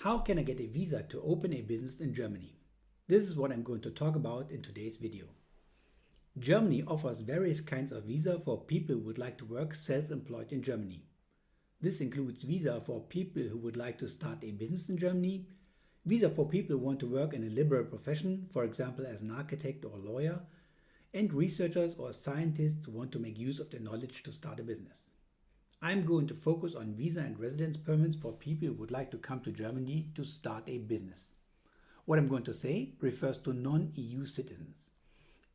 How can I get a visa to open a business in Germany? This is what I'm going to talk about in today's video. Germany offers various kinds of visa for people who would like to work self-employed in Germany. This includes visa for people who would like to start a business in Germany, visa for people who want to work in a liberal profession, for example as an architect or lawyer, and researchers or scientists who want to make use of their knowledge to start a business. I'm going to focus on visa and residence permits for people who would like to come to Germany to start a business. What I'm going to say refers to non-EU citizens.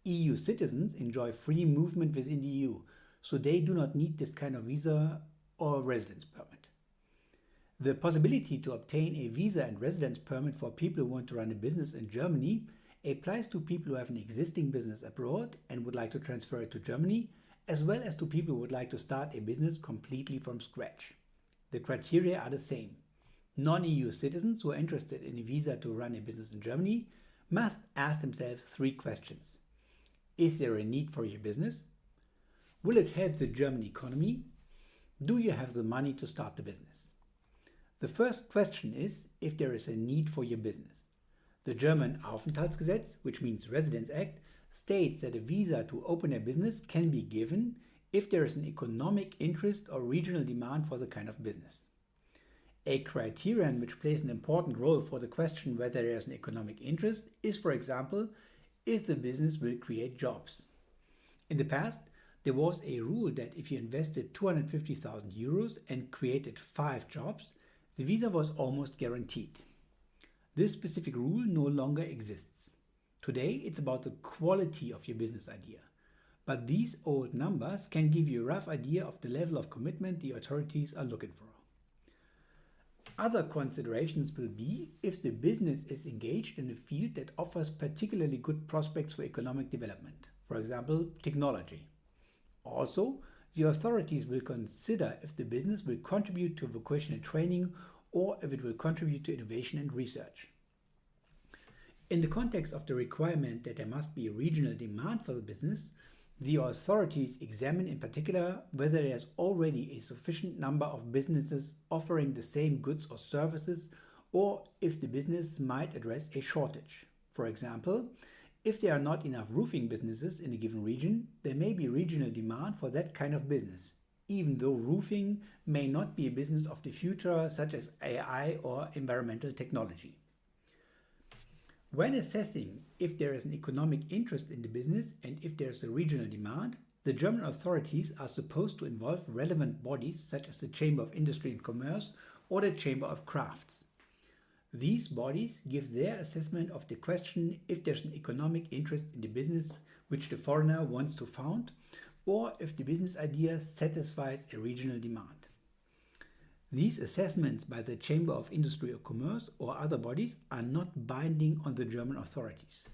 EU citizens enjoy free movement within the EU, so they do not need this kind of visa or residence permit. The possibility to obtain a visa and residence permit for people who want to run a business in Germany applies to people who have an existing business abroad and would like to transfer it to Germany, as well as to people who would like to start a business completely from scratch. The criteria are the same. Non-EU citizens who are interested in a visa to run a business in Germany must ask themselves 3 questions. Is there a need for your business? Will it help the German economy? Do you have the money to start the business? The first question is if there is a need for your business. The German AufenthG, which means Residence Act, states that a visa to open a business can be given if there is an economic interest or regional demand for the kind of business. A criterion which plays an important role for the question whether there is an economic interest is, for example, if the business will create jobs. In the past, there was a rule that if you invested 250,000 euros and created 5 jobs, the visa was almost guaranteed. This specific rule no longer exists. Today, it's about the quality of your business idea. But these old numbers can give you a rough idea of the level of commitment the authorities are looking for. Other considerations will be if the business is engaged in a field that offers particularly good prospects for economic development, for example, technology. Also, the authorities will consider if the business will contribute to vocational training or if it will contribute to innovation and research. In the context of the requirement that there must be a regional demand for the business, the authorities examine in particular whether there is already a sufficient number of businesses offering the same goods or services, or if the business might address a shortage. For example, if there are not enough roofing businesses in a given region, there may be regional demand for that kind of business, even though roofing may not be a business of the future such as AI or environmental technology. When assessing if there is an economic interest in the business and if there is a regional demand, the German authorities are supposed to involve relevant bodies such as the Chamber of Industry and Commerce or the Chamber of Crafts. These bodies give their assessment of the question if there is an economic interest in the business which the foreigner wants to found, or if the business idea satisfies a regional demand. These assessments by the Chamber of Industry or Commerce or other bodies are not binding on the German authorities.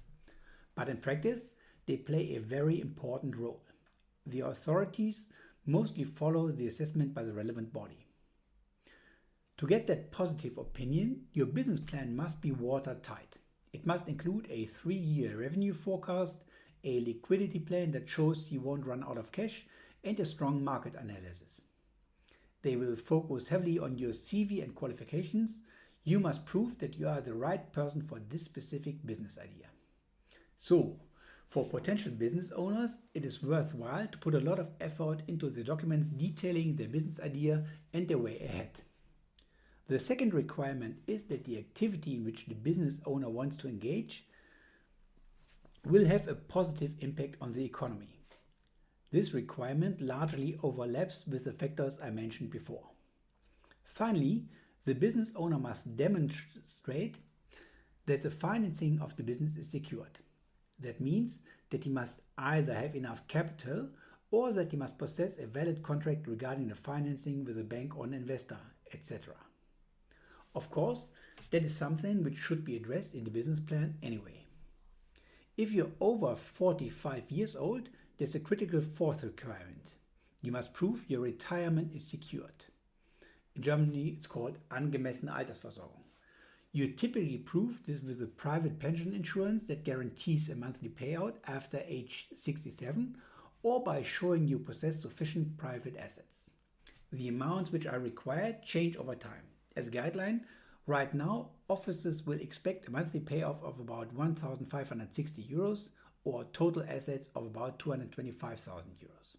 But in practice, they play a very important role. The authorities mostly follow the assessment by the relevant body. To get that positive opinion, your business plan must be watertight. It must include a 3-year revenue forecast, a liquidity plan that shows you won't run out of cash, and a strong market analysis. They will focus heavily on your CV and qualifications. You must prove that you are the right person for this specific business idea. So, for potential business owners, it is worthwhile to put a lot of effort into the documents detailing their business idea and their way ahead. The second requirement is that the activity in which the business owner wants to engage will have a positive impact on the economy. This requirement largely overlaps with the factors I mentioned before. Finally, the business owner must demonstrate that the financing of the business is secured. That means that he must either have enough capital or that he must possess a valid contract regarding the financing with a bank or an investor, etc. Of course, that is something which should be addressed in the business plan anyway. If you're over 45 years old, there's a critical fourth requirement. You must prove your retirement is secured. In Germany, it's called angemessene Altersversorgung. You typically prove this with a private pension insurance that guarantees a monthly payout after age 67, or by showing you possess sufficient private assets. The amounts which are required change over time. As a guideline, Right now, offices will expect a monthly payoff of about 1,560 euros or total assets of about 225,000 euros.